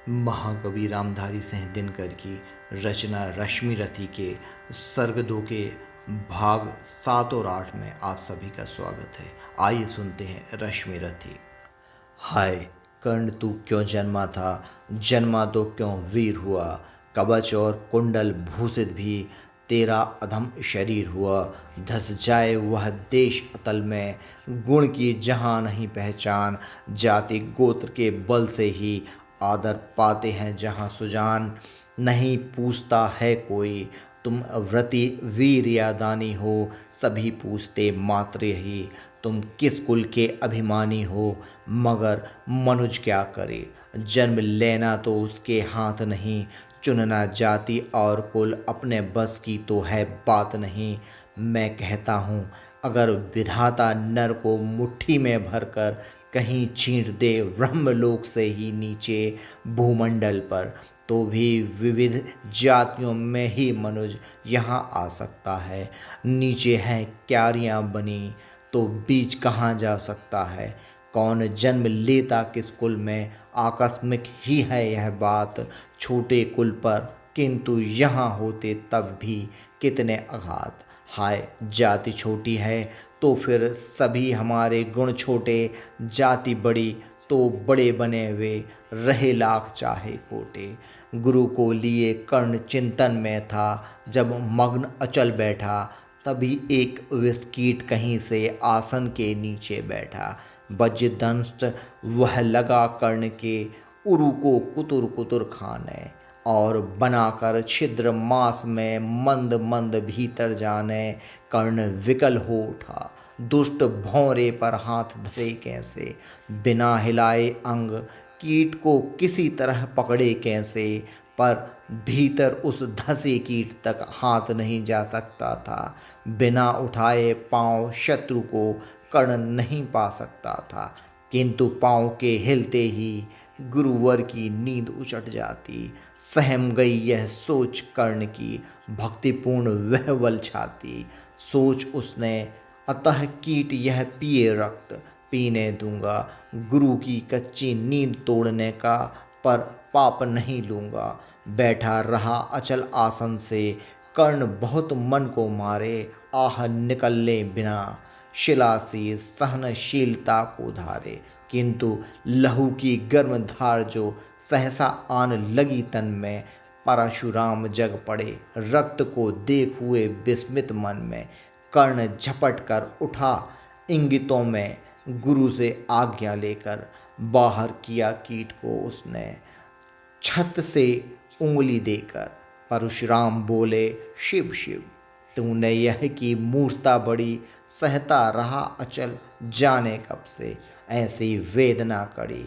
महाकवि रामधारी सिंह दिनकर की रचना रश्मिरथी के सर्ग 2 के भाग 7 और 8 में आप सभी का स्वागत है। आइए सुनते हैं रश्मिरथी। हाय कर्ण, तू क्यों जन्मा था, जन्मा तो क्यों वीर हुआ। कवच और कुंडल भूषित भी तेरा अधम शरीर हुआ। धस जाए वह देश अतल में, गुण की जहाँ नहीं पहचान। जाति गोत्र के बल से ही आदर पाते हैं जहाँ सुजान। नहीं पूछता है कोई तुम व्रती वीर या दानी हो, सभी पूछते मात्र यही तुम किस कुल के अभिमानी हो। मगर मनुज क्या करे, जन्म लेना तो उसके हाथ नहीं, चुनना जाति और कुल अपने बस की तो है बात नहीं। मैं कहता हूँ अगर विधाता नर को मुट्ठी में भरकर कहीं छींट दे ब्रह्मलोक से ही नीचे भूमंडल पर, तो भी विविध जातियों में ही मनुज यहाँ आ सकता है। नीचे हैं क्यारियाँ बनी तो बीच कहाँ जा सकता है। कौन जन्म लेता किस कुल में, आकस्मिक ही है यह बात छोटे कुल पर, किंतु यहाँ होते तब भी कितने आघात। हाय जाति छोटी है तो फिर सभी हमारे गुण छोटे, जाति बड़ी तो बड़े बने वे रहे लाख चाहे कोटे। गुरु को लिए कर्ण चिंतन में था, जब मग्न अचल बैठा तभी एक विस्कीट कहीं से आसन के नीचे बैठा। वज्रदंष्ट वह लगा कर्ण के, उरु को कुतुर कुतुर खाने, और बनाकर छिद्र मास में मंद मंद भीतर जाने। कर्ण विकल हो उठा, दुष्ट भौरे पर हाथ धरे कैसे, बिना हिलाए अंग कीट को किसी तरह पकड़े कैसे। पर भीतर उस धसे कीट तक हाथ नहीं जा सकता था, बिना उठाए पांव शत्रु को कर्ण नहीं पा सकता था। किंतु पांव के हिलते ही गुरुवर की नींद उचट जाती। सहम गई यह सोच कर्ण की, भक्तिपूर्ण वह बल छाती। सोच उसने अतः कीट यह पिए रक्त, पीने दूंगा गुरु की कच्ची नींद तोड़ने का, पर पाप नहीं लूँगा। बैठा रहा अचल आसन से, कर्ण बहुत मन को मारे, आह निकलने बिना शिला सी सहनशीलता को धारे। किंतु लहू की गर्म धार जो सहसा आन लगी तन में, परशुराम जग पड़े रक्त को देख हुए विस्मित मन में। कर्ण झपट कर उठा इंगितों में, गुरु से आज्ञा लेकर बाहर किया कीट को उसने छत से उंगली देकर। परशुराम बोले शिव शिव, तूने यह की मूर्ता बड़ी, सहता रहा अचल जाने कब से ऐसी वेदना कड़ी।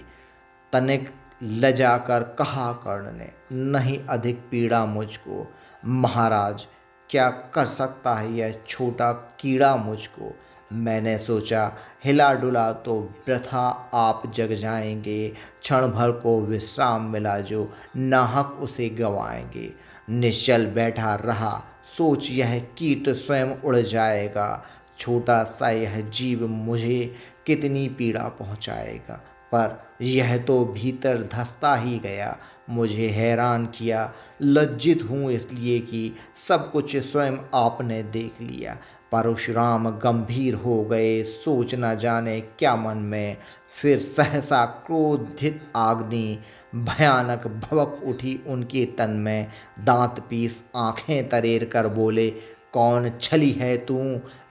तनिक लजाकर कहा कर्ण ने, नहीं अधिक पीड़ा मुझको। महाराज क्या कर सकता है यह छोटा कीड़ा मुझको। मैंने सोचा हिला डुला तो वृथा आप जग जाएंगे, क्षण भर को विश्राम मिला जो नाहक उसे गवाएंगे। निश्चल बैठा रहा सोच यह कीट स्वयं उड़ जाएगा, छोटा सा यह जीव मुझे कितनी पीड़ा पहुंचाएगा। पर यह तो भीतर धंसता ही गया, मुझे हैरान किया। लज्जित हूँ इसलिए कि सब कुछ स्वयं आपने देख लिया। परशुराम गंभीर हो गए, सोच न जाने क्या मन में। फिर सहसा क्रोधित आग्नि भयानक भवक उठी उनके तन में। दांत पीस आंखें तरेर कर बोले, कौन छली है तू,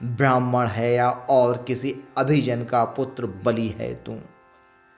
ब्राह्मण है या और किसी अभिजन का पुत्र बलि है तू।